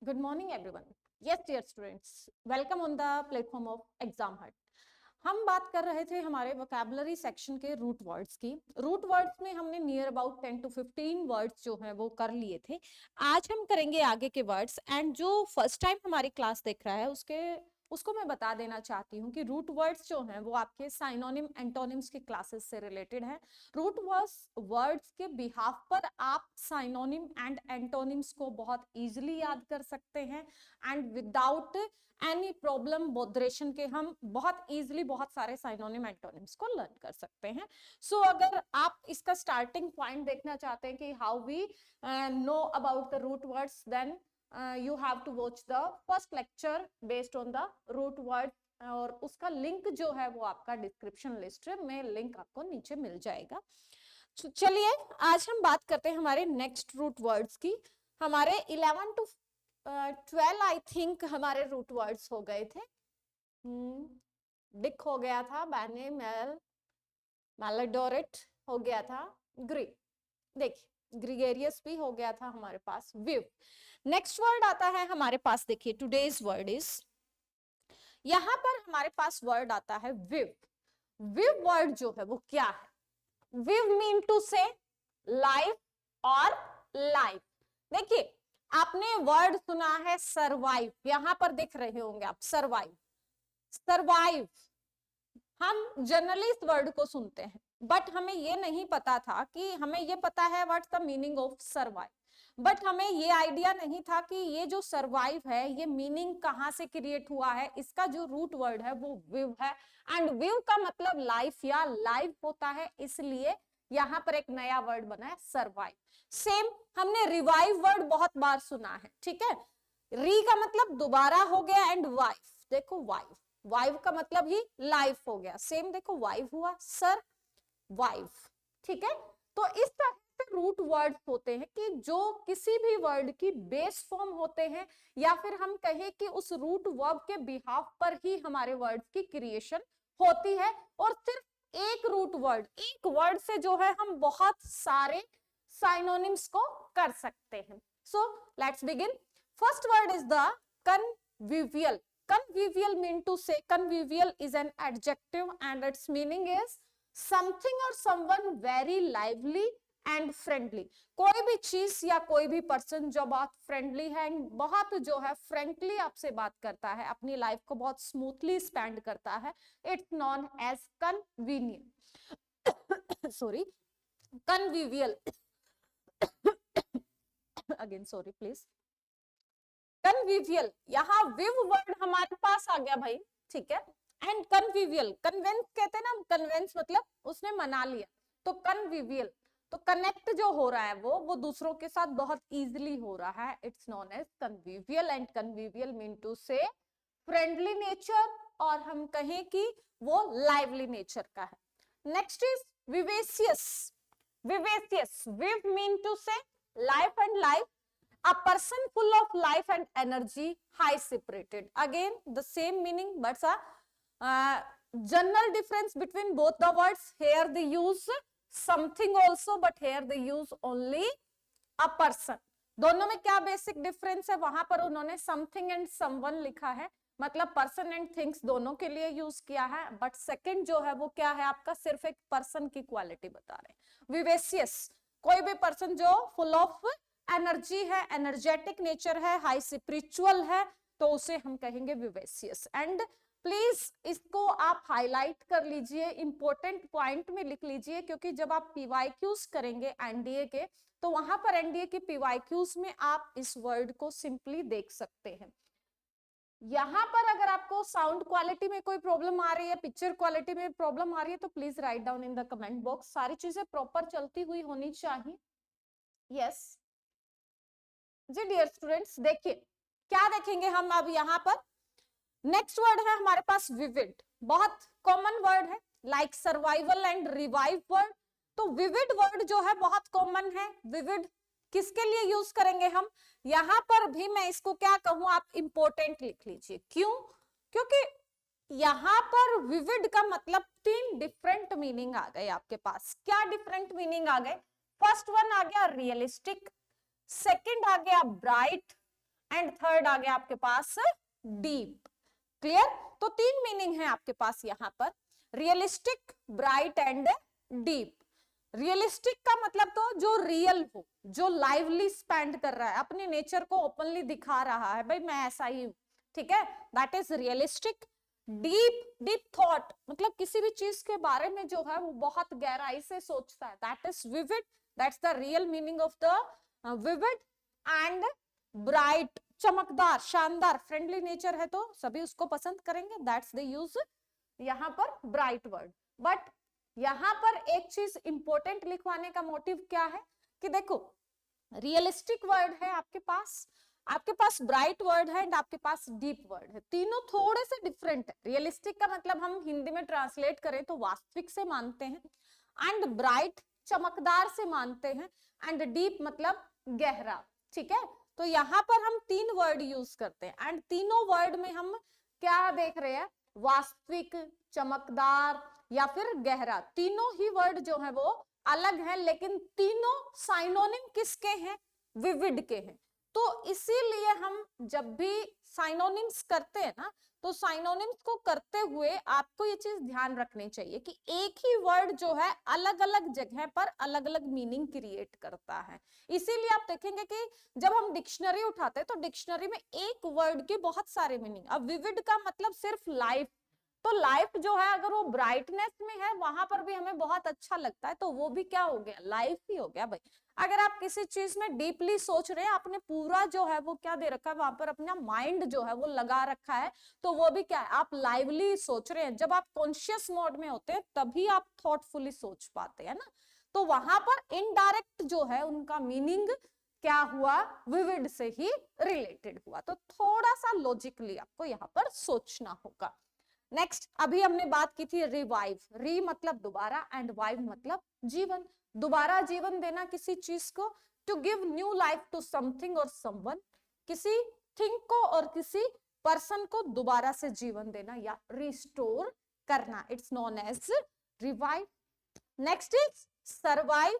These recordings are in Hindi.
Good morning, everyone. Yes, dear students, welcome on the platform of Exam Hut. हम बात कर रहे थे हमारे वोकैबुलरी सेक्शन के रूट वर्ड्स की। रूट वर्ड्स में हमने नियर अबाउट 10 to 15 वर्ड्स जो है वो कर लिए थे। आज हम करेंगे आगे के वर्ड्स, एंड जो फर्स्ट टाइम हमारी क्लास देख रहा है उसको मैं बता देना चाहती हूँ कि रूट वर्ड्स जो हैं वो आपके साइनोनिम एंटोनिम्स की क्लासेस से रिलेटेड है। रूट वर्ड्स के बिहाफ पर आप साइनोनिम एंड एंटोनिम्स को बहुत इजीली याद कर सकते हैं, and without any problem botheration के हम बहुत इजीली बहुत सारे साइनोनिम एंटोनिम्स को लर्न कर सकते हैं। सो अगर आप इसका स्टार्टिंग पॉइंट देखना चाहते हैं कि how we know about the root words, then you have to watch the first lecture based on the root word, और उसका लिंक जो है वो आपका डिस्क्रिप्शन लिस्ट में लिंक आपको नीचे मिल जाएगा। चलिए आज हम बात करते हैं हमारे नेक्स्ट रूट वर्ड्स की। हमारे 11 to 12 आई थिंक हमारे रूट वर्ड्स हो गए थे। डिक हो गया था, बैने मेल मैलाडोरेट हो गया था, ग्री देखिए ग्रिगेरियस भी हो गया था हमारे पास, विव। नेक्स्ट वर्ड आता है हमारे पास, देखिए टुडेज वर्ड इज, यहां पर हमारे पास वर्ड आता है विव। विव वर्ड जो है वो क्या है? विव मीन टू से लाइफ और लाइफ। देखिए आपने वर्ड सुना है सरवाइव, यहां पर देख रहे होंगे आप सरवाइव। सरवाइव हम जनरली इस वर्ड को सुनते हैं, बट हमें ये नहीं पता था कि, हमें ये पता है what's the meaning of survive, but हमें ये आइडिया नहीं था कि ये जो सरवाइव है ये मीनिंग कहां से क्रिएट हुआ है। इसका जो रूट वर्ड है वो विव है, एंड विव का मतलब लाइफ या लाइफ होता है, इसलिए यहां पर एक नया वर्ड बना है सरवाइव। सेम हमने रिवाइव वर्ड बहुत बार सुना है, ठीक है। री का मतलब दोबारा हो गया, एंड वाइफ, देखो वाइफ, वाइफ का मतलब ही लाइफ हो गया। सेम देखो वाइफ हुआ, सर वाइफ, ठीक है। तो इस तरह से रूट वर्ड होते हैं कि जो किसी भी वर्ड की बेस फॉर्म होते हैं, या फिर हम कहें कि उस रूट वर्ब के बिहाफ पर ही हमारे वर्ड्स की क्रिएशन होती है। और सिर्फ एक रूट वर्ड, एक वर्ड से जो है हम बहुत सारे साइनोनिम्स को कर सकते हैं। So let's begin. First word is the convivial. Convivial mean to say, convivial is an adjective and its meaning is something or someone very lively and friendly. कोई भी चीज या कोई भी पर्सन जो बहुत फ्रेंडली है, बहुत जो है फ्रेंकली आपसे बात करता है, अपनी लाइफ को बहुत स्मूथली स्पेंड करता है, it's known as convenient sorry convivial again sorry please. Convivial, यहाँ विव वर्ड हमारे पास आ गया भाई, ठीक है। एंड कन्विवियल, कन्वेंस कहते हैं ना, कन्वेंस मतलब उसने मना लिया, तो कन्विवियल तो कनेक्ट जो हो रहा है वो दूसरों के साथ बहुत इजीली हो रहा है, it's known as convivial. And convivial mean to say friendly nature, और हम कहें कि वो लाइवली नेचर का है। Next is vivacious. Vivacious, viv mean to say life and life, a person full of life and energy, high spirited. Again the same meaning, but general difference between both the words. Here they use something also, but here they use only a person. दोनों में क्या बेसिक डिफरेंस है? वहां पर उन्होंने something and someone लिखा है, मतलब पर्सन एंड थिंग्स दोनों के लिए यूज किया है, बट सेकंड जो है वो क्या है आपका, सिर्फ एक पर्सन की क्वालिटी बता रहे हैं। विवेसियस, कोई भी पर्सन जो फुल ऑफ एनर्जी है, एनर्जेटिक नेचर है, हाई स्पिरिचुअल है, तो उसे हम कहेंगे विवेसियस। एंड प्लीज इसको आप हाईलाइट कर लीजिए, इंपॉर्टेंट पॉइंट में लिख लीजिए, क्योंकि जब आप पीवाईक्यूज करेंगे एनडीए के, तो वहां पर एनडीए के पीवाईक्यूज में आप इस वर्ड को सिंपली देख सकते हैं। यहां पर अगर आपको साउंड क्वालिटी में कोई प्रॉब्लम आ रही है, पिक्चर क्वालिटी में प्रॉब्लम आ रही है, तो please write down in the comment box. सारी चीजें प्रॉपर चलती हुई होनी चाहिए। यस जी डियर स्टूडेंट्स, देखिए क्या देखेंगे हम अब यहाँ पर। नेक्स्ट वर्ड है हमारे पास विविड, बहुत कॉमन वर्ड है, like survival and revive word. तो विविड वर्ड जो है बहुत कॉमन है। विविड किसके लिए यूज करेंगे हम? यहां पर भी मैं इसको क्या कहूं, आप इंपॉर्टेंट लिख लीजिए। क्यों? क्योंकि यहां पर विविड का मतलब 3 डिफरेंट मीनिंग आ गए आपके पास। क्या डिफरेंट मीनिंग आ गए? फर्स्ट वन आ गया रियलिस्टिक, सेकंड आ गया ब्राइट, एंड थर्ड आ गया आपके पास डीप। क्लियर? तो तीन मीनिंग है आपके पास यहाँ पर, realistic, bright and deep. Realistic का मतलब तो जो रियल हो, जो लाइवली स्पेंड कर रहा है, अपने नेचर को ओपनली दिखा रहा है, भाई मैं ऐसा ही हूं, ठीक है, that is realistic. Deep, deep thought मतलब किसी भी चीज के बारे में जो है वो बहुत गहराई से सोचता है, that is vivid, that's the real meaning of the vivid. And bright, चमकदार, शानदार, फ्रेंडली नेचर है तो सभी उसको पसंद करेंगे, दैट्स द यूज यहाँ पर ब्राइट वर्ड। बट यहाँ पर एक चीज इंपॉर्टेंट लिखवाने का मोटिव क्या है कि देखो, रियलिस्टिक वर्ड है आपके पास ब्राइट वर्ड है एंड आपके पास डीप वर्ड है, तीनों थोड़े से डिफरेंट है। रियलिस्टिक का मतलब हम हिंदी में ट्रांसलेट करें तो वास्तविक से मानते हैं, एंड ब्राइट चमकदार से मानते हैं, एंड डीप मतलब गहरा, ठीक है। तो यहाँ पर हम तीन वर्ड यूज करते हैं एंड तीनों वर्ड में हम क्या देख रहे हैं, वास्तविक, चमकदार या फिर गहरा, तीनों ही वर्ड जो है वो अलग है, लेकिन तीनों साइनोनिम किसके हैं, विविड के हैं। तो इसीलिए हम जब भी साइनोनिम्स करते हैं ना, तो साइनोनिम्स को करते हुए आपको ये चीज ध्यान रखनी चाहिए कि एक ही वर्ड जो है अलग अलग जगह पर अलग अलग मीनिंग क्रिएट करता है। इसीलिए आप देखेंगे कि जब हम डिक्शनरी उठाते हैं तो डिक्शनरी में एक वर्ड के बहुत सारे मीनिंग। अब विविड का मतलब सिर्फ लाइफ, तो लाइफ जो है अगर वो ब्राइटनेस में है वहां पर भी हमें बहुत अच्छा लगता है, तो वो भी क्या हो गया, लाइफ ही हो गया भाई। अगर आप किसी चीज में डीपली सोच रहे हैं, आपने पूरा जो है वो क्या दे रखा है वहां पर, अपना माइंड जो है वो लगा रखा है, तो वो भी क्या है, आप लाइवली सोच रहे हैं। जब आप कॉन्शियस मोड में होते हैं तभी आप थॉटफुली सोच पाते हैं ना, तो वहां पर इनडायरेक्ट जो है उनका मीनिंग क्या हुआ, विविड से ही रिलेटेड हुआ। तो थोड़ा सा लॉजिकली आपको यहाँ पर सोचना होगा। नेक्स्ट, अभी हमने बात की थी रिवाइव, री मतलब दोबारा एंड वाइव मतलब जीवन, दोबारा जीवन देना किसी चीज को, to give new life to something और समवन, किसी थिंग को और किसी पर्सन को दोबारा से जीवन देना या रिस्टोर करना, it's known as revive. Next is survive,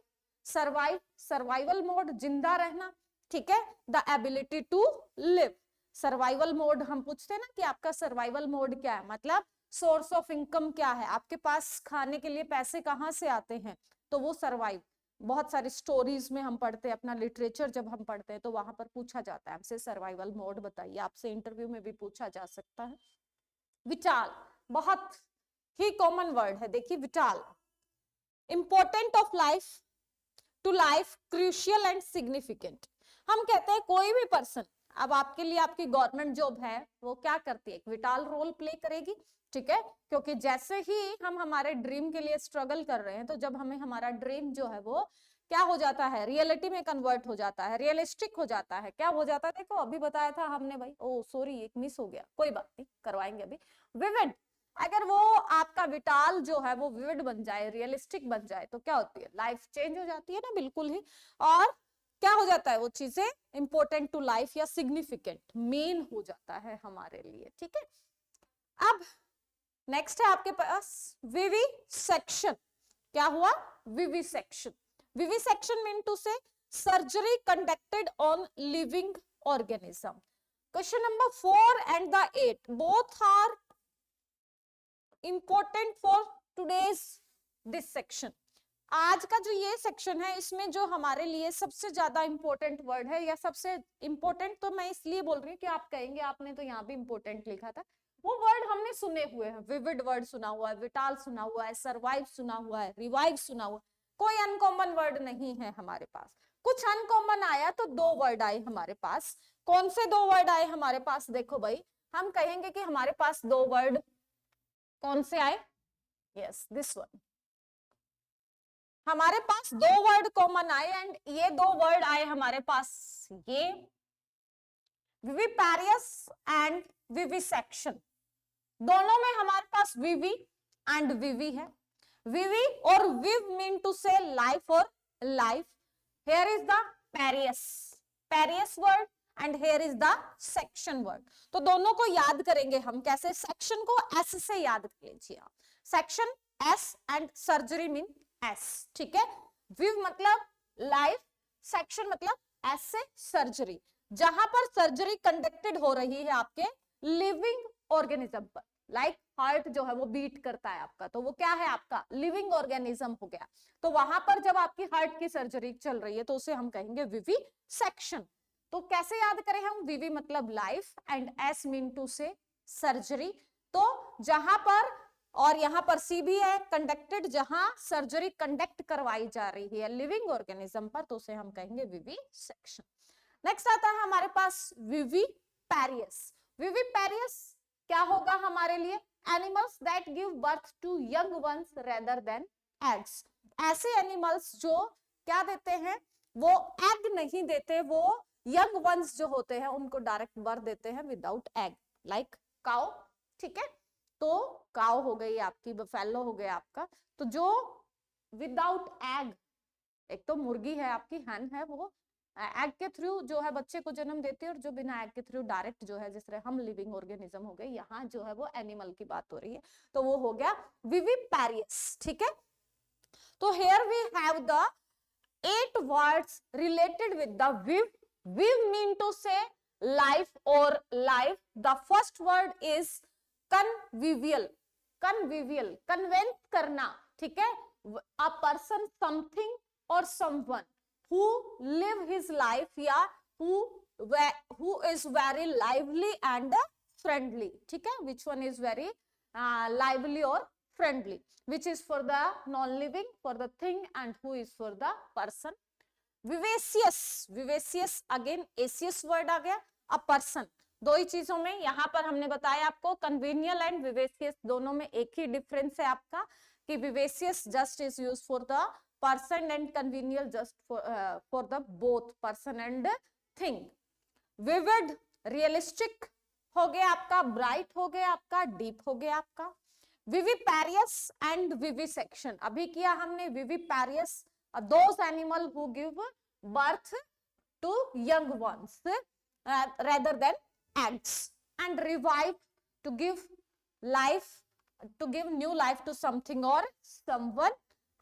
survival mode, जिंदा रहना, ठीक है, the ability to live. Survival mode हम पूछते हैं ना कि आपका सर्वाइवल मोड क्या है, मतलब सोर्स ऑफ इनकम क्या है, आपके पास खाने के लिए पैसे कहाँ से आते हैं, तो वो सर्वाइव। बहुत सारी स्टोरीज में हम पढ़ते हैं, अपना लिटरेचर जब हम पढ़ते हैं तो वहां पर पूछा जाता है हमसे सर्वाइवल मोड बताइए, आपसे इंटरव्यू में भी पूछा जा सकता है। विटाल, बहुत ही कॉमन वर्ड है, देखिए vital, important of life, to life, crucial and significant. हम कहते हैं कोई भी पर्सन, अब आपके लिए आपकी गवर्नमेंट जॉब है वो क्या करती है, एक विटाल रोल प्ले करेगी, ठीक है, क्योंकि जैसे ही हम हमारे ड्रीम के लिए स्ट्रगल कर रहे हैं, तो जब हमें हमारा ड्रीम जो है वो क्या हो जाता है, रियलिटी में कन्वर्ट हो जाता है, रियलिस्टिक हो जाता है, क्या हो जाता है, देखो अभी बताया था हमने भाई, ओ सॉरी एक मिस हो गया, कोई बात नहीं करवाएंगे अभी। विविड, अगर वो आपका विटाल जो है वो विविड बन जाए, रियलिस्टिक बन जाए, तो क्या होती है, लाइफ चेंज हो जाती है ना, बिल्कुल ही, और क्या हो जाता है, वो चीजें इंपॉर्टेंट टू लाइफ या सिग्निफिकेंट, मेन हो जाता है हमारे लिए, ठीक है। अब नेक्स्ट है आपके पास विवि सेक्शन, क्या हुआ, vivisection. Vivisection mean to say surgery conducted on living organism. Question number 4 and the 8 both are important for today's dissection. आज का जो ये सेक्शन है इसमें जो हमारे लिए सबसे ज्यादा इंपॉर्टेंट वर्ड है, या सबसे इंपॉर्टेंट तो मैं इसलिए बोल रही हूँ कि आप कहेंगे आपने तो यहाँ भी इंपॉर्टेंट लिखा था, वो वर्ड हमने सुने हुए हैं, विविड वर्ड सुना हुआ है, विटाल सुना हुआ है, सर्वाइव सुना हुआ है, रिवाइव सुना हुआ, कोई अनकॉमन वर्ड नहीं है हमारे पास। कुछ अनकॉमन आया तो 2 वर्ड आए हमारे पास। कौन से 2 वर्ड आए हमारे पास, देखो भाई, हम कहेंगे कि हमारे पास 2 वर्ड कौन से आए, यस दिस वन, हमारे पास 2 वर्ड कॉमन आए, एंड ये 2 वर्ड आए हमारे पास, ये विविपेरियस एंड विविसेक्शन। दोनों में हमारे पास विवि एंड विवि है। विवि और viv mean to say life और life. Here is the parous, parous word, and here is the section word. तो दोनों को याद करेंगे हम कैसे, सेक्शन को एस से याद कर लीजिए आप, section S and surgery mean S, ठीक है। विव मतलब लाइफ, सेक्शन मतलब एस से सर्जरी। जहां पर सर्जरी कंडक्टेड हो रही है आपके लिविंग ऑर्गेनिज्म पर, लाइक हार्ट जो है वो बीट करता है आपका, तो वो क्या है आपका लिविंग ऑर्गेनिज्म हो गया। तो वहां पर जब आपकी हार्ट की सर्जरी चल रही है तो उसे हम कहेंगे विविसेक्शन। तो कैसे याद करें हम, विवि मतलब life and S mean to say surgery. तो जहां पर, और यहां पर सी भी है कंडक्टेड, जहां सर्जरी कंडक्ट करवाई जा रही है लिविंग ऑर्गेनिज्म पर, तो उसे हम कहेंगे विविसेक्शन। नेक्स्ट आता है हमारे पास विविपेरियस। विविपेरियस क्या होगा हमारे लिए, animals that give birth to young ones rather than eggs. ऐसे एनिमल्स जो क्या देते हैं, वो एग नहीं देते, वो यंग वंस जो होते हैं उनको डायरेक्ट बर्थ देते हैं विदाउट एग, लाइक काउ। ठीक है, तो काउ हो गई आपकी, बफेलो हो गया आपका। तो जो विदाउट एग, एक तो मुर्गी है आपकी, हैन है, वो एग के थ्रू जो है बच्चे को जन्म देती है, और जो बिना एग के थ्रू डायरेक्ट जो है, जिस तरह हम लिविंग ऑर्गेनिज्म हो गए, यहाँ जो है वो एनिमल की बात हो रही है, तो वो हो गया विविपेरियस। ठीक है, तो here we have the 8 words related with the viv. Viv mean to say life or life. The first word is convivial. Convivial, convince करना, ठीक है, a person, something or someone who live his life या who is very lively and friendly. ठीक है, which one is very lively or friendly, which is for the non-living, for the thing, and who is for the person. Vivacious, vivacious again acious word आ गया, a person। दो ही चीजों में, यहाँ पर हमने बताया आपको convivial and vivacious दोनों में एक ही डिफरेंस है आपका, कि vivacious just is used for the person and convivial just for the both person and thing। vivid, realistic हो गया आपका, bright हो गया आपका, deep हो गया आपका। विविपेरियस एंड विविसेक्शन अभी किया हमने। Viviparous those animal who give birth to young ones rather than eggs, and revive to give life, to give new life to something और someone,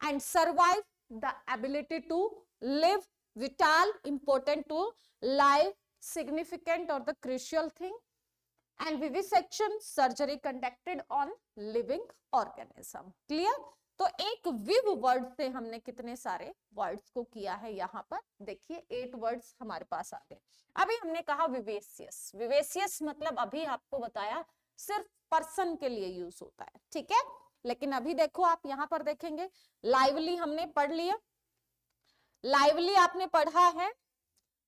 and survive the ability to live, vital, important to life, significant और the crucial thing, and vivisection surgery conducted on living organism। Clear? तो एक विव वर्ड से हमने कितने सारे वर्ड्स को किया है, यहाँ पर देखिए 8 वर्ड्स हमारे पास आ गए। अभी हमने कहा विवेसियस। विवेसियस मतलब अभी आपको बताया सिर्फ पर्सन के लिए यूज होता है, ठीक है, लेकिन अभी देखो आप यहाँ पर देखेंगे, लाइवली हमने पढ़ लिया, लाइवली आपने पढ़ा है।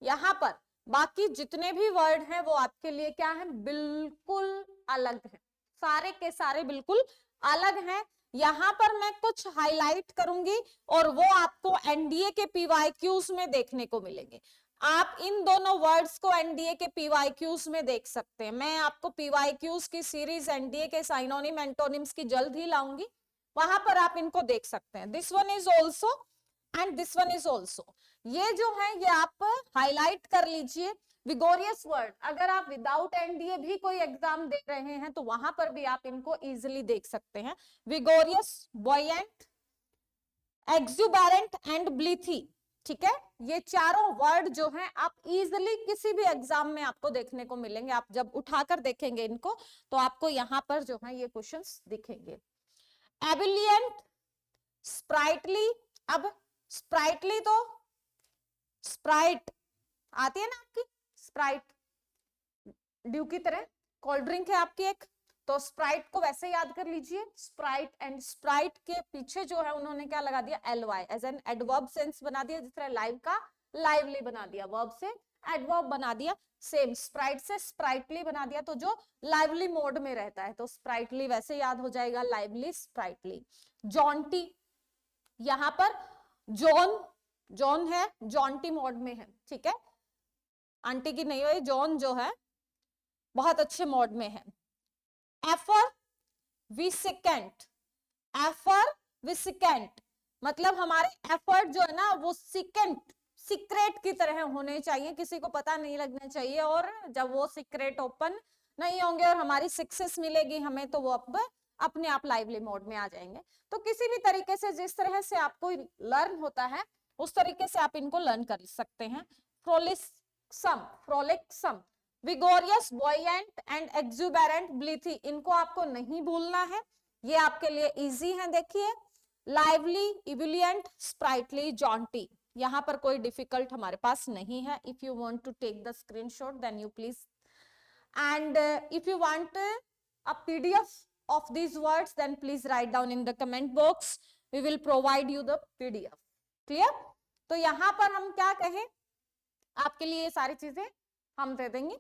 यहाँ पर बाकी जितने भी वर्ड हैं वो आपके लिए क्या है, बिल्कुल अलग है, सारे के सारे बिल्कुल अलग हैं। यहाँ पर मैं कुछ हाईलाइट करूंगी और वो आपको एनडीए के पीवाईक्यूज में देखने को मिलेंगे। आप इन दोनों वर्ड्स को एनडीए के पीवाईक्यूज में देख सकते हैं। मैं आपको पीवाईक्यूज की सीरीज एनडीए के साइनोनिम एंटोनिम्स की जल्द ही लाऊंगी, वहां पर आप इनको देख सकते हैं। This one is also and this one is also, ये जो है ये आप हाईलाइट कर लीजिए। विगोरियस वर्ड, अगर आप विदाउट एनडीए भी कोई एग्जाम दे रहे हैं तो वहां पर भी आप इनको इजीली देख सकते हैं। विगोरियस, बॉयंट, एक्सुबेरेंट एंड ब्लीथी, ठीक है, ये चारों वर्ड जो हैं आप इजीली किसी भी एग्जाम में आपको देखने को मिलेंगे। आप जब उठाकर देखेंगे इनको तो आपको यहाँ पर जो है ये क्वेश्चंस दिखेंगे। एबिलियंट, स्प्राइटली, अब स्प्राइटली तो स्प्राइट आती है ना आपकी, स्प्राइट ड्यू की तरह कोल्ड ड्रिंक है आपकी एक, तो स्प्राइट को वैसे याद कर लीजिए, स्प्राइट। एंड स्प्राइट के पीछे जो है उन्होंने क्या लगा दिया, एलवाई, एज एन एडवर्ब सेंस बना दिया, जिस तरह लाइव का लाइवली बना दिया, वर्ब से एडवर्ब बना दिया, सेम स्प्राइट से स्प्राइटली बना दिया, तो जो लाइवली मोड में रहता है तो स्प्राइटली वैसे याद हो जाएगा, लाइवली, स्प्राइटली। जॉन्टी, यहाँ पर जॉन, जॉन है जॉन्टी मोड में है, ठीक है, आंटी की नहीं हुई, जॉन जो है बहुत अच्छे मोड में है। एफरविसेंट, एफरविसेंट मतलब हमारे एफर्ट जो है ना वो सिकेंट, सीक्रेट की तरह होने चाहिए, किसी को पता नहीं लगना चाहिए, और जब वो सीक्रेट ओपन नहीं होंगे और हमारी सक्सेस मिलेगी हमें, तो वो अब अपने आप लाइवली मोड में आ जाएंगे। तो किसी भी तरीके से जिस तरह से आपको लर्न होता है उस तरीके से आप इनको लर्न कर सकते हैं। फ्रोलिस, फ्रोलिक्सम, विगोरियस, बॉयंट एंड एक्सुबेरेंट, ब्लीथी, इनको आपको नहीं भूलना है, ये आपके लिए इजी है। देखिए लाइवली, इबुलियंट, स्प्राइटली, जॉन्टी, यहाँ पर कोई डिफिकल्ट हमारे पास नहीं है। If you want to take the screenshot then you please, and if you want a PDF of these words then please write down in the comment box, we will provide you the PDF, clear? तो यहाँ पर हम क्या कहें, आपके लिए ये सारी चीजें हम दे देंगे।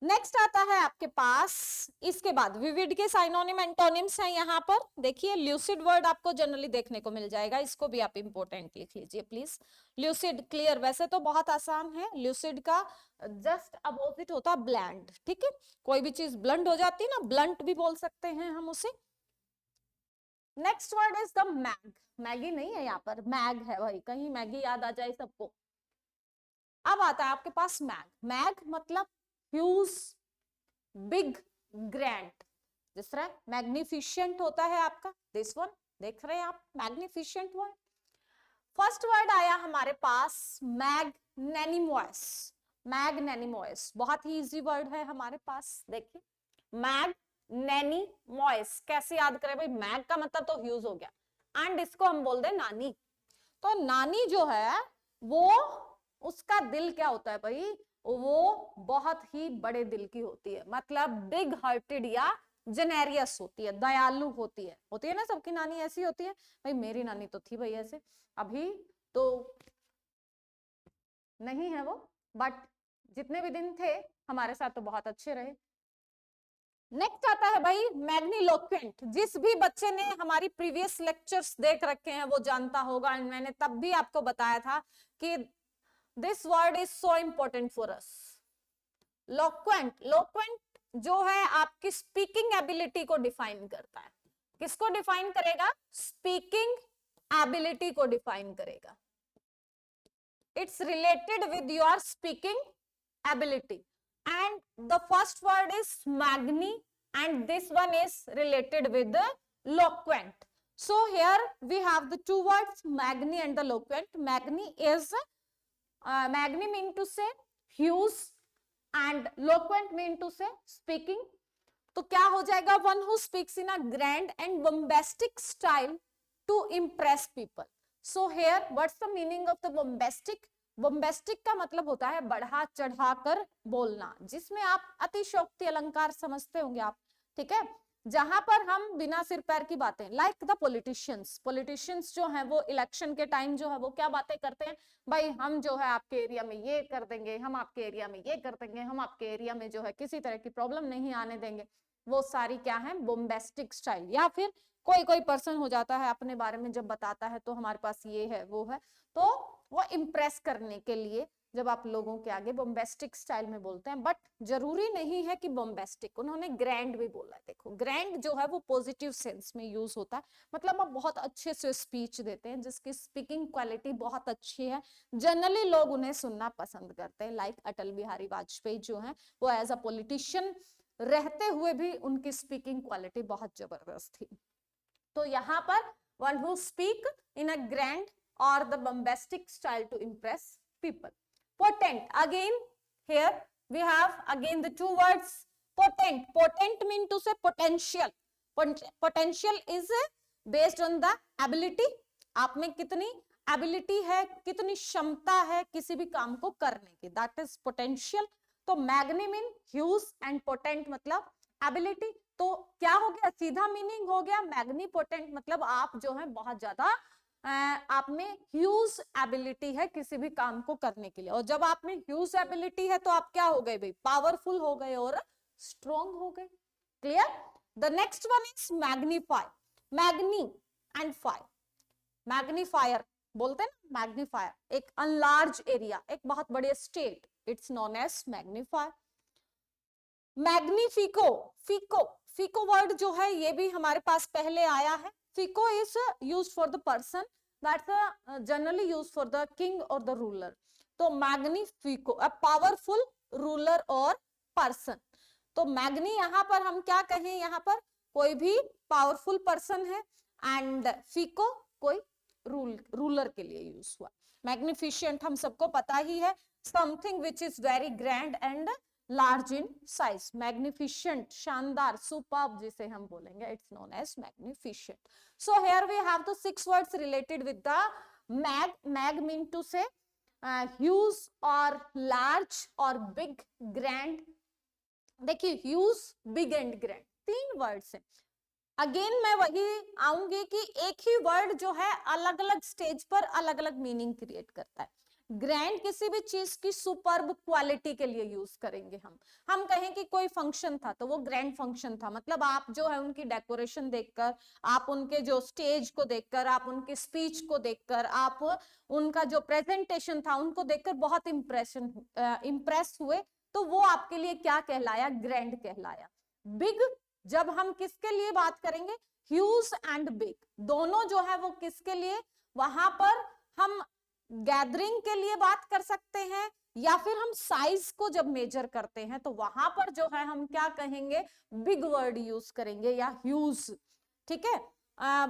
नेक्स्ट आता है आपके पास, इसके बाद विविड के साइनोनिम एंटोनिम्स हैं। यहाँ पर देखिए ल्यूसिड वर्ड आपको जनरली देखने को मिल जाएगा, इसको भी आप इंपॉर्टेंट लिख लीजिए प्लीज। ल्यूसिड, क्लियर, वैसे तो बहुत आसान है, ल्यूसिड का जस्ट अपोजिट होता है ब्लैंड, ठीक है? कोई भी चीज ब्लंड हो जाती है ना, ब्लंट भी बोल सकते हैं हम उसे। Next word is the mag, Maggi नहीं है यहाँ पर, मैग है भाई, कहीं मैगी याद आ जाए सबको। अब आता है आपके पास मैग, मैग मतलब ह्यूज, बिग, ग्रैंड, जिस तरह मैग्निफिशिएंट होता है आपका, दिस वन देख रहे हैं आप, मैग्निफिशिएंट वर्ड। फर्स्ट वर्ड आया हमारे पास मैग्नेनिमोस, मैग्नेनिमोस बहुत ही इजी वर्ड है हमारे पास। देखिए मैग्नेनिमोस कैसे याद करें भाई, मैग का मतलब तो ह्यूज हो गया, एंड इसको हम बोल दे नानी, तो नानी जो है वो, उसका दिल क्या होता है भाई, वो बहुत ही बड़े दिल की होती है, मतलब बिग हार्टेड या जेनेरियस होती है, दयालु होती है ना, सबकी नानी ऐसी होती है भाई, मेरी नानी तो थी भाई ऐसे, अभी तो नहीं है वो, बट जितने भी दिन थे हमारे साथ तो बहुत अच्छे रहे। नेक्स्ट आता है भाई मैग्निलोक्वेंट, जिस भी बच्चे ने हमारी प्रीवियस लेक्चर्स देख रखे हैं वो जानता होगा, मैंने तब भी आपको बताया था कि this word is so important for us. Loquent, loquent जो है आपकी स्पीकिंग एबिलिटी को डिफाइन करता है। किसको डिफाइन करेगा? स्पीकिंग एबिलिटी को डिफाइन करेगा। It's related with your speaking ability, and the first word is magni and this one is related with the loquent. So here we have the two words magni and the loquent. Magni is magni mean to say hues and loquent mean to say speaking. तो क्या हो जाएगा? One who speaks in a grand and bombastic style to impress people. So here what's the meaning of the bombastic? बोम्बेस्टिक का मतलब होता है बढ़ा चढ़ाकर बोलना, जिसमें आप अतिशयोक्ति अलंकार समझते होंगे आप, ठीक है? जहां पर हम बिना सिर पैर की बातें, लाइक द पॉलिटिशियंस जो हैं वो इलेक्शन के टाइम जो है वो क्या बातें करते हैं, भाई हम जो है आपके एरिया में ये कर देंगे, हम आपके एरिया में ये कर देंगे, हम आपके एरिया में जो है किसी तरह की प्रॉब्लम नहीं आने देंगे, वो सारी क्या है? बोम्बेस्टिक स्टाइल। या फिर कोई पर्सन हो जाता है अपने बारे में जब बताता है तो हमारे पास ये है वो है, तो वो इम्प्रेस करने के लिए जब आप लोगों के आगे बोम्बेस्टिक स्टाइल में बोलते हैं, बट जरूरी नहीं है कि बोम्बेस्टिक, उन्होंने ग्रैंड भी बोला है। देखो ग्रैंड जो है वो पॉजिटिव सेंस में यूज होता है, मतलब आप बहुत अच्छे से स्पीच देते हैं, जिसकी स्पीकिंग क्वालिटी बहुत अच्छी है, जनरली लोग उन्हें सुनना पसंद करते हैं। लाइक अटल बिहारी वाजपेयी जो है वो एज अ पॉलिटिशियन रहते हुए भी उनकी स्पीकिंग क्वालिटी बहुत जबरदस्त थी। तो यहाँ पर one who speak in a grand or the bombastic style to impress people. Potent, again here we have again the two words potent. Potent mean to say potential. Potential is based on the ability, आप में कितनी ability है, कितनी क्षमता है किसी भी काम को करने की, that is potential. तो magni mean huge and potent मतलब ability, तो क्या हो गया? सीधा मीनिंग हो गया मैग्निपोटेंट मतलब आप जो है बहुत ज्यादा आप में ह्यूज एबिलिटी है किसी भी काम को करने के लिए, और जब आप में ह्यूज एबिलिटी है तो आप क्या हो गए भाई? पावरफुल हो गए और स्ट्रॉन्ग हो गए। Clear? The next one is magnify, magni and fi, magnifier बोलते हैं ना, मैग्नीफायर एक अनलार्ज एरिया, एक बहुत बड़े state, it's known as magnifier. Magnifico, fico word जो है ये भी हमारे पास पहले आया है। Fico is used for the person, that's generally used for the king or the ruler. तो magnifico a powerful ruler or person. तो magni यहाँ पर हम क्या कहें, यहाँ पर कोई भी पावरफुल पर्सन है, एंड fico कोई रूलर के लिए यूज हुआ। मैग्निफिशिएंट हम सबको पता ही है, something which is very grand and large in size, magnificent, शानदार, सुपर्ब जिसे हम बोलेंगे, it's known as magnificent. So here we have the 6 words related with the mag. Mag mean to say huge और लार्ज और बिग, ग्रैंड. देखिए huge, big and grand 3 words हैं. अगेन मैं वही आऊंगी कि एक ही वर्ड जो है अलग अलग स्टेज पर अलग अलग मीनिंग क्रिएट करता है. ग्रैंड किसी भी चीज की सुपर्ब क्वालिटी के लिए यूज करेंगे हम कहें कि कोई फंक्शन था तो वो ग्रैंड फंक्शन था, मतलब आप जो है उनकी डेकोरेशन देखकर, आप उनके जो स्टेज को देखकर, आप उनकी स्पीच को देखकर, आप उनका जो प्रेजेंटेशन था उनको देखकर बहुत इम्प्रेस हुए, तो वो आपके लिए क्या कहलाया, ग्रैंड कहलाया. बिग, जब हम किसके लिए बात करेंगे, ह्यूज एंड बिग, दोनों जो है वो किसके लिए, वहां पर हम गैदरिंग के लिए बात कर सकते हैं, या फिर हम साइज को जब मेजर करते हैं तो वहां पर जो है हम क्या कहेंगे, बिग वर्ड यूज करेंगे या ह्यूज. ठीक है,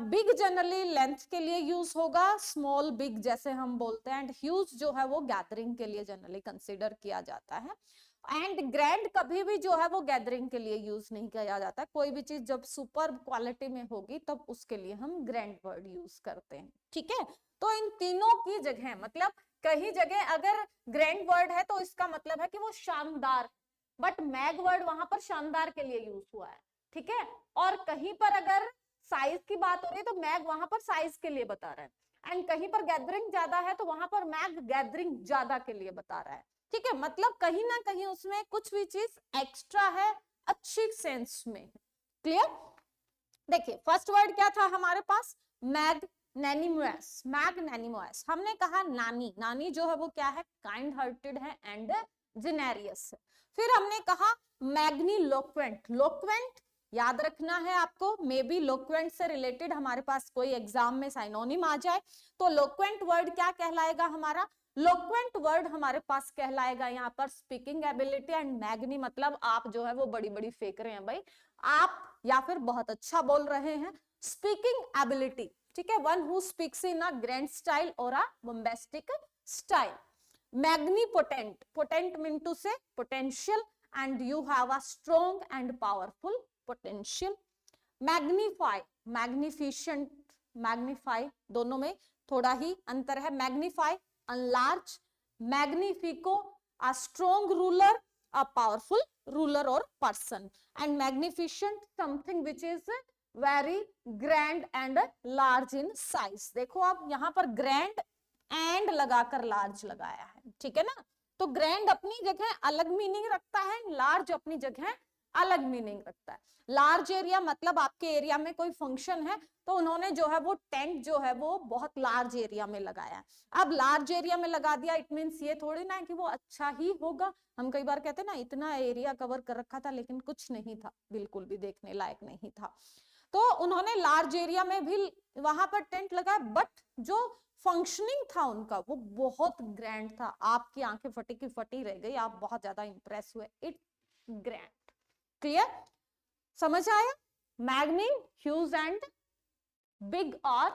बिग जनरली लेंथ के लिए यूज होगा, स्मॉल बिग जैसे हम बोलते हैं, एंड ह्यूज जो है वो गैदरिंग के लिए जनरली कंसिडर किया जाता है. एंड ग्रैंड कभी भी जो है वो गैदरिंग के लिए यूज नहीं किया जाता. कोई भी चीज जब सुपर क्वालिटी में होगी तब उसके लिए हम ग्रैंड वर्ड यूज करते हैं. ठीक है, तो इन तीनों की जगह, मतलब कहीं जगह अगर ग्रैंड वर्ड है तो इसका मतलब है कि वो शानदार, बट मैग वर्ड वहां पर शानदार के लिए यूज हुआ है. ठीक है, और कहीं पर अगर साइज की बात हो रही है तो मैग वहां पर साइज के लिए बता रहा है, एंड कहीं पर गैदरिंग ज्यादा है तो वहां पर मैग गैदरिंग ज्यादा के लिए बता रहा है. ठीक है, मतलब कहीं ना कहीं उसमें कुछ भी चीज एक्स्ट्रा है, अच्छी सेंस में. क्लियर. देखिए फर्स्ट वर्ड क्या था हमारे पास, मैग्नैनिमस. मैग्नैनिमस, हमने कहा नानी. नानी जो है वो क्या है, काइंड हार्टेड है एंड जेनेरियस है. फिर हमने कहा मैग्निलोक्वेंट. लोक्वेंट याद रखना है आपको, मे बी लोक्वेंट से रिलेटेड हमारे पास कोई एग्जाम में साइनोनिम आ जाए तो लोक्वेंट वर्ड क्या कहलाएगा हमारा, लोक्वेंट वर्ड हमारे पास कहलाएगा यहाँ पर स्पीकिंग एबिलिटी. एंड मैग्नी मतलब आप जो है वो बड़ी बड़ी फेंक रहे हैं भाई, आप या फिर बहुत अच्छा बोल रहे हैं. स्पीकिंग एबिलिटी, ठीक है, one who speaks in a grand style और a bombastic style. Magnipotent, potent mean to say potential, and you have a strong and powerful potential. Magnify, magnificent, magnify दोनों में थोड़ा ही अंतर है. Magnify enlarge, magnifico a strong ruler, a powerful ruler or person, and magnificent something which is very grand and large in size. देखो आप यहाँ पर grand and लगाकर large लगाया है. ठीक है ना, तो grand अपनी जगह अलग मीनिंग रखता है, large अपनी जगह अलग मीनिंग रखता है. लार्ज एरिया मतलब आपके एरिया में कोई फंक्शन है तो उन्होंने जो है वो टेंट जो है वो बहुत लार्ज एरिया में लगाया. अब लार्ज एरिया में लगा दिया, इट मींस ये थोड़ी ना है कि वो अच्छा ही होगा. हम कई बार कहते हैं ना इतना एरिया कवर कर रखा था लेकिन कुछ नहीं था, बिल्कुल भी देखने लायक नहीं था. तो उन्होंने लार्ज एरिया में भी वहां पर टेंट लगाया, बट जो फंक्शनिंग था उनका वो बहुत ग्रैंड था. आपकी आंखें फटी की फटी रह गई, आप बहुत ज्यादा इंप्रेस हुए. It grand. क्लियर, समझ आया. मैग्नी, ह्यूज एंड बिग और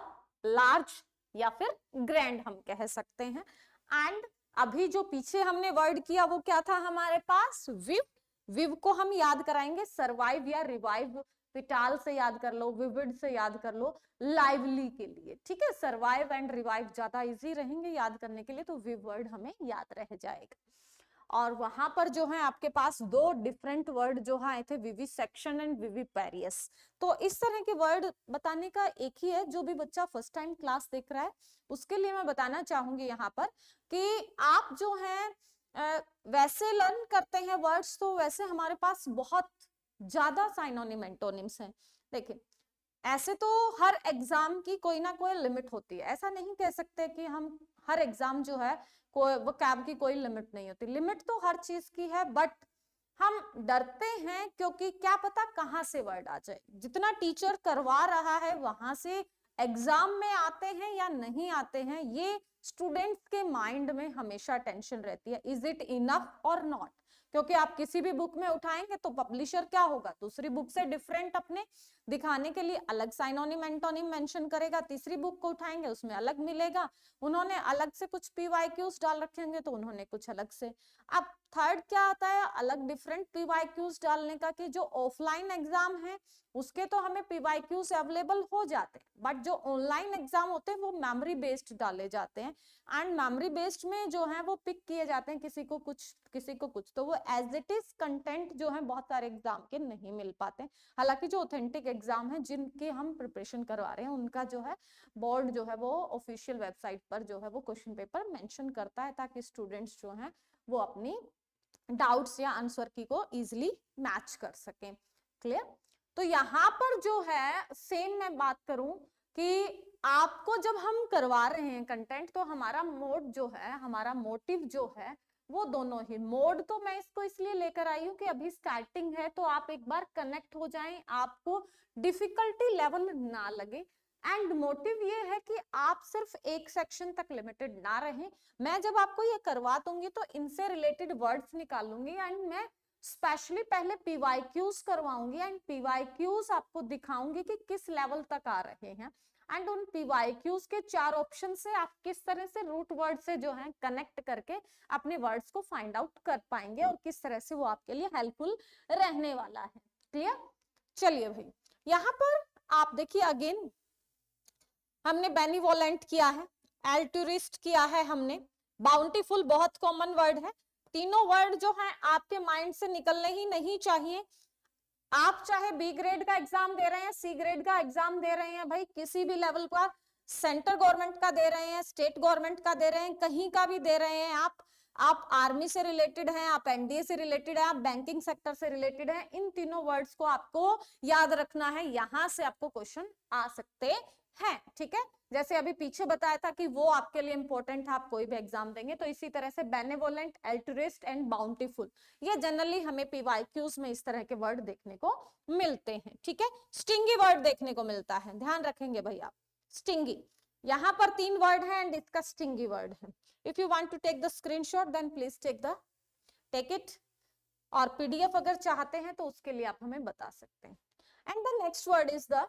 लार्ज या फिर ग्रैंड हम कह सकते हैं. एंड अभी जो पीछे हमने वर्ड किया वो क्या था हमारे पास, विव. विव को हम याद कराएंगे सर्वाइव या रिवाइव. विटाल से याद कर लो, विविड से याद कर लो, लाइवली के लिए. ठीक है, सर्वाइव एंड रिवाइव ज्यादा इजी रहेंगे याद करने के लिए, तो विव वर्ड हमें याद रह जाएगा. और वहां पर जो है आपके पास दो डिफरेंट वर्ड जो आए थे, विविसेक्शन एंड विविपेरियस. तो इस तरह के वर्ड बताने का एक ही है. जो भी बच्चा फर्स्ट टाइम क्लास देख रहा है उसके लिए मैं बताना चाहूंगी यहाँ पर कि आप जो है वैसे लर्न करते हैं वर्ड्स, तो वैसे हमारे पास बहुत ज्यादा साइनोनिम एंटोनिम्स हैं. देखिए ऐसे तो हर एग्जाम की कोई ना कोई लिमिट होती है, ऐसा नहीं कह सकते कि हम हर एग्जाम जो है कोई वोकैब की कोई लिमिट नहीं होती. लिमिट तो हर चीज की है, बट हम डरते हैं क्योंकि क्या पता कहाँ से वर्ड आ जाए. जितना टीचर करवा रहा है वहां से एग्जाम में आते हैं या नहीं आते हैं, ये स्टूडेंट्स के माइंड में हमेशा टेंशन रहती है. इज इट इनफ और नॉट, क्योंकि आप किसी भी बुक में उठाएंगे तो पब्लिशर क्या होगा, दूसरी बुक से डिफरेंट अपने दिखाने के लिए अलग साइनोनिम एंटोनिम मेंशन करेगा, तीसरी बुक को उठाएंगे उसमें अलग मिलेगा, उन्होंने अलग से कुछ पीवाईक्यूज डाल रखे होंगे तो उन्होंने कुछ अलग से। अब थर्ड क्या आता है अलग डिफरेंट पीवाईक्यूज डालने का, कि जो ऑफलाइन एग्जाम है उसके तो हमें पीवाईक्यूज अवेलेबल हो जाते हैं, बट जो ऑनलाइन एग्जाम होते हैं वो मेमोरी बेस्ड डाले जाते हैं, एंड मेमोरी बेस्ड में जो है वो पिक किए जाते हैं, किसी को कुछ किसी को कुछ, तो वो एज इट इज कंटेंट जो है बहुत सारे एग्जाम के नहीं मिल पाते। हालांकि जो ऑथेंटिक एग्जाम है जिनके हम प्रिपरेशन करवा रहे हैं उनका जो है बोर्ड जो है वो ऑफिशियल वेबसाइट पर जो है वो क्वेश्चन पेपर मेंशन करता है, ताकि स्टूडेंट्स जो हैं वो अपनी डाउट्स या आंसर की को इजिली मैच कर सकें। क्लियर? तो यहाँ पर जो है सेम मैं बात करूं कि आपको जब हम करवा रहे हैं कंटेंट तो हमारा मोड जो है, हमारा मोटिव जो है वो दोनों ही, मोड तो मैं इसको इसलिए लेकर आई हूँ कि अभी स्टार्टिंग है तो आप एक बार कनेक्ट हो जाएं, आपको डिफिकल्टी लेवल ना लगे, एंड मोटिव ये है कि आप सिर्फ एक सेक्शन तक लिमिटेड ना रहें। मैं जब आपको ये करवा दूंगी तो इनसे रिलेटेड वर्ड्स निकालूंगी, एंड मैं स्पेशली पहले पीवाईक्यूज करवाऊंगी, एंड पीवाईक्यूज आपको दिखाऊंगी कि किस लेवल तक आ रहे हैं, एंड उन पीवाईक्यूज के 4 ऑप्शन से आप किस तरह से रूट वर्ड से जो है कनेक्ट करके अपने वर्ड्स को फाइंड आउट कर पाएंगे, और किस तरह से वो आपके लिए हेल्पफुल रहने वाला है। क्लियर? चलिए भाई, यहाँ पर आप देखिए अगेन हमने बेनिवोलेंट किया है, एल्टुरिस्ट किया है हमने, बाउंटीफुल बहुत कॉमन वर्ड है, तीनों वर्ड जो है आपके माइंड से निकलने ही नहीं चाहिए। आप चाहे बी ग्रेड का एग्जाम दे रहे हैं, सी ग्रेड का एग्जाम दे रहे हैं, भाई किसी भी लेवल पर, सेंट्रल गवर्नमेंट का दे रहे हैं, स्टेट गवर्नमेंट का दे रहे हैं, कहीं का भी दे रहे हैं आप आर्मी से रिलेटेड हैं, आप एनडीए से रिलेटेड है, आप बैंकिंग सेक्टर से रिलेटेड है, इन तीनों वर्ड्स को आपको याद रखना है, यहां से आपको क्वेश्चन आ सकते हैं। ठीक है, जैसे अभी पीछे बताया था कि वो आपके लिए इंपॉर्टेंट है, आप कोई भी एग्जाम देंगे, तो इसी तरह से बेनेवोलेंट, एल्टुरिस्ट एंड बाउंटीफुल, ये जनरली हमें पीवाईक्यूज में इस तरह के वर्ड देखने को मिलते हैं। ठीक है, स्टिंगी वर्ड देखने को मिलता है, ध्यान रखेंगे भाई आप, स्टिंगी, यहाँ पर 3 वर्ड है एंड इसका स्टिंगी वर्ड है। If you want to take the screenshot then please take it, और पीडीएफ अगर चाहते हैं तो उसके लिए आप हमें बता सकते हैं। And the next word is the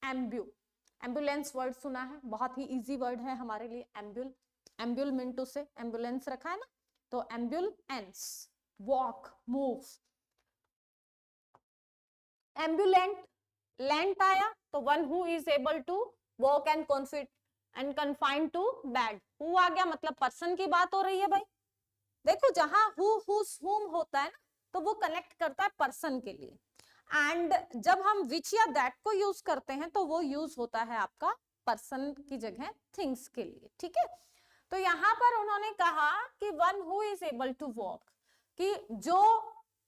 imbue, ambulance word सुना है, बहुत ही इजी वर्ड है हमारे लिए, एम्ब्यूल, एम्ब्यूल मिंटू से एम्बुलेंस रखा है ना, तो ambulance, walk, move, ambulant, lent आया तो one who is able to walk and confine to bed, who आ गया मतलब पर्सन की बात हो रही है भाई। देखो जहां हु, हुस, हुम होता है ना तो वो कनेक्ट करता है पर्सन के लिए, एंड जब हम विच या दैट को यूज करते हैं तो वो यूज होता है आपका पर्सन की जगह थिंग्स के लिए। ठीक है, तो यहां पर उन्होंने कहा कि one who is able to walk, कि जो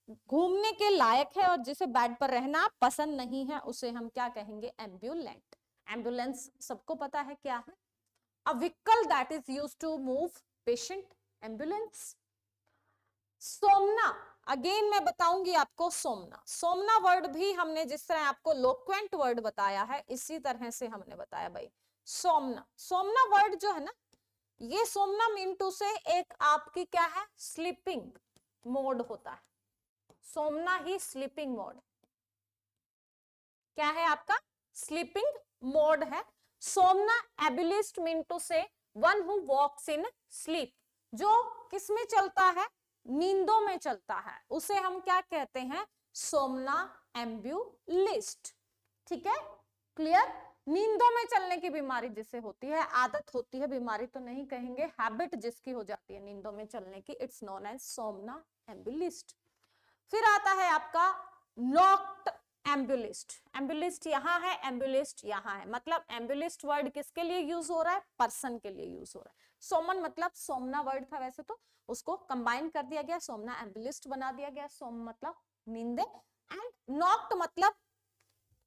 घूमने के लायक है और जिसे बेड पर रहना पसंद नहीं है उसे हम क्या कहेंगे, एम्बुलेंट। एम्बुलेंस सबको पता है क्या है, a vehicle that is used to move patient, ambulance. Somna, again मैं बताऊंगी आपको सोमना, सोमना वर्ड भी हमने जिस तरह आपको लोक्वेंट वर्ड बताया है इसी तरह से हमने बताया भाई सोमना। सोमना वर्ड जो है ना, ये सोमना मीन टू से एक आपकी क्या है, स्लीपिंग मोड होता है, सोमना ही स्लीपिंग मोड, क्या है आपका, स्लीपिंग मोड है। Somnambulist mean to say one who walks in sleep, जो किसमें चलता है, नींदों में चलता है, उसे हम क्या कहते हैं, सोमना एम्ब्यूलिस्ट। ठीक है, क्लियर? नींदों में चलने की बीमारी जिसे होती है, आदत होती है, बीमारी तो नहीं कहेंगे, हैबिट जिसकी हो जाती है नींदों में चलने की, इट्स नोन एज सोमना एम्ब्यूलिस्ट। फिर आता है आपका नॉक्ट एम्ब्यूलिस्ट, एम्ब्यूलिस्ट यहाँ है, एम्ब्यूलिस्ट यहाँ है, मतलब एम्ब्यूलिस्ट वर्ड किसके लिए यूज हो रहा है, पर्सन के लिए यूज हो रहा है। सोमन मतलब सोमना वर्ड था वैसे तो, उसको कंबाइन कर दिया गया, सोमना एम्ब्यूलिस्ट बना दिया गया, सोम मतलब नींदे, एंड नॉक्ट मतलब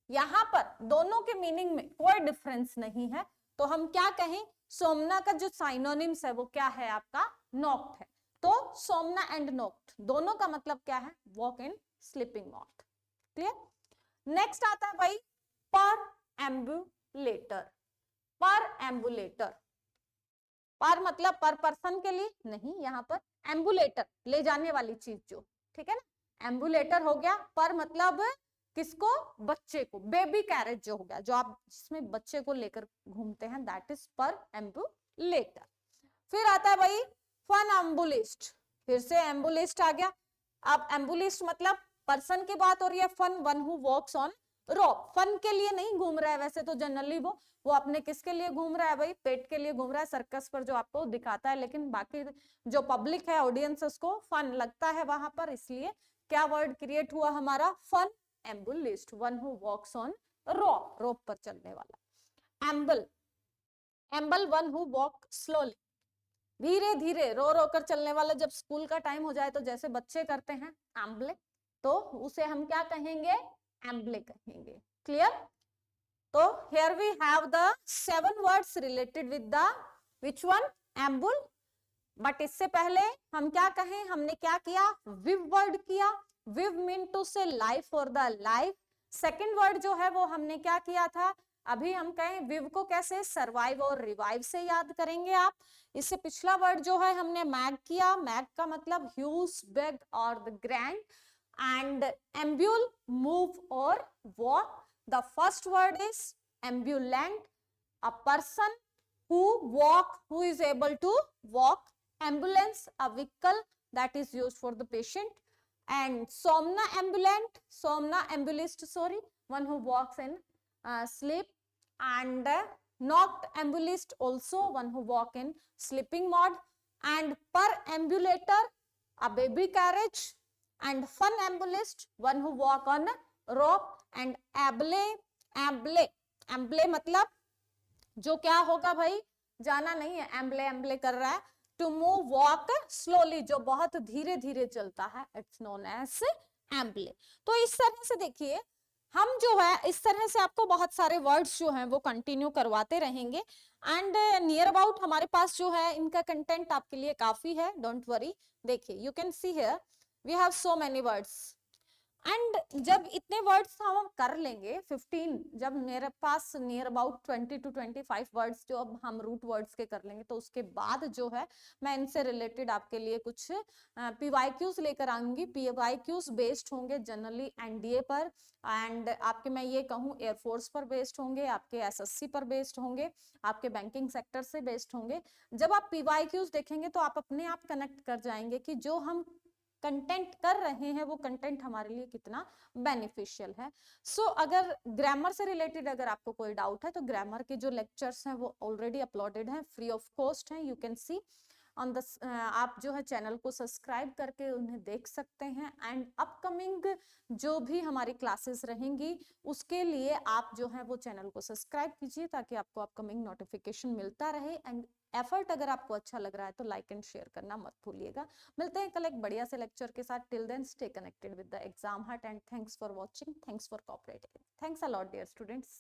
यहाँ पर दोनों के मीनिंग में कोई डिफरेंस नहीं है, तो हम क्या कहें, सोमना का जो साइनोनिम्स है वो क्या है आपका, नॉक्ट है। तो सोमना एंड नॉक्ट दोनों का मतलब क्या है, walk in sleeping mode. Clear? Next आता है भाई पर एम्बुलेटर, पर एम्बुलेटर, पर मतलब पर पर्सन के लिए नहीं, यहाँ पर एम्बुलेटर ले जाने वाली चीज जो, ठीक है ना। एम्बुलेटर हो गया, पर मतलब किसको, बच्चे को। बेबी कैरेज जो हो गया, जो आप जिसमें बच्चे को लेकर घूमते हैं, दैट इज पर एम्बुलेटर। फिर आता है भाई फनअम्बुलिस्ट, फिर से एम्बुलिस्ट आ गया। अब एम्बुलिस्ट मतलब पर्सन की बात हो रही है, fun one who walks on rope, fun के लिए नहीं घूम रहा है वैसे तो जनरली वो अपने किसके लिए घूम रहा है भाई, पेट के लिए घूम रहा है, सर्कस पर जो आपको दिखाता है, लेकिन बाकी जो पब्लिक है, ऑडियंस, उसको फन लगता है वहां पर, इसलिए क्या वर्ड क्रिएट हुआ हमारा, funambulist, one who walks on rope, rope पर चलने वाला। Amble, amble one who walk slowly, धीरे धीरे रो रो कर चलने वाला। जब स्कूल का टाइम हो जाए तो जैसे बच्चे करते हैं एम्बले, तो उसे हम क्या कहेंगे, एम्बले कहेंगे। क्लियर। तो here we have the 7 words related with the which one, ambul. But इससे पहले हम क्या कहें, हमने क्या किया, विव वर्ड किया। विव मीन टू से लाइफ और द लाइफ। सेकेंड वर्ड जो है वो हमने क्या किया था, अभी हम कहें विव को कैसे, सर्वाइव और रिवाइव से याद करेंगे आप। इससे पिछला वर्ड जो है हमने मैग किया, मैग का मतलब ह्यूज, बिग और द ग्रैंड, एंड एम्ब्यूल मूव और walk. The first word is ambulant, a person who is able to walk. Ambulance, a vehicle that is used for the patient. And somnambulant, somnambulist, sorry, one who walks in sleep. And noctambulist, also one who walk in sleeping mode. And perambulator, a baby carriage. And funambulist, one who walk on rope. And able, amble, amble मतलब जो क्या होगा भाई, जाना नहीं है, एम्बले एम्बले कर रहा है। टू मूव वॉक स्लोली, जो बहुत धीरे धीरे चलता है, इट्स नोन एज एम्बले। तो इस तरह से देखिए, हम जो है इस तरह से आपको बहुत सारे वर्ड्स जो हैं वो कंटिन्यू करवाते रहेंगे। एंड नियर अबाउट हमारे पास जो है इनका कंटेंट आपके लिए काफी है, डोंट वरी। देखिए you can see here we have so many words. And जब इतने वर्ड्स हम कर लेंगे 15, जब मेरे पास नियर अबाउट 20 to 25 वर्ड्स जो अब हम रूट वर्ड्स के कर लेंगे, तो उसके बाद जो है मैं इनसे रिलेटेड आपके लिए कुछ पीवाईक्यूज लेकर आऊंगी। पीवाईक्यूज बेस्ड होंगे जनरली एनडीए पर, एंड आपके मैं ये कहूँ एयरफोर्स पर बेस्ड होंगे, आपके एसएससी पर बेस्ड होंगे, आपके बैंकिंग सेक्टर से बेस्ड होंगे। जब आप पीवाईक्यूज देखेंगे तो आप अपने आप कनेक्ट कर जाएंगे कि जो हम कंटेंट कर रहे हैं वो कंटेंट हमारे लिए कितना बेनिफिशियल है। सो अगर ग्रामर से रिलेटेड अगर आपको कोई डाउट है तो ग्रामर के जो लेक्चर्स हैं वो ऑलरेडी अपलोडेड हैं, फ्री ऑफ कॉस्ट हैं, you can C on the, आप जो है चैनल को सब्सक्राइब करके उन्हें देख सकते हैं। एंड अपकमिंग जो भी हमारी क्लासेस रहेंगी उसके लिए आप जो है वो चैनल को सब्सक्राइब कीजिए ताकि आपको अपकमिंग नोटिफिकेशन मिलता रहे। एंड एफर्ट अगर आपको अच्छा लग रहा है तो लाइक एंड शेयर करना मत भूलिएगा। मिलते हैं कल एक बढ़िया से लेक्चर के साथ। Till then stay connected with the exam hut and thanks for watching, thanks for cooperating, thanks a lot dear students.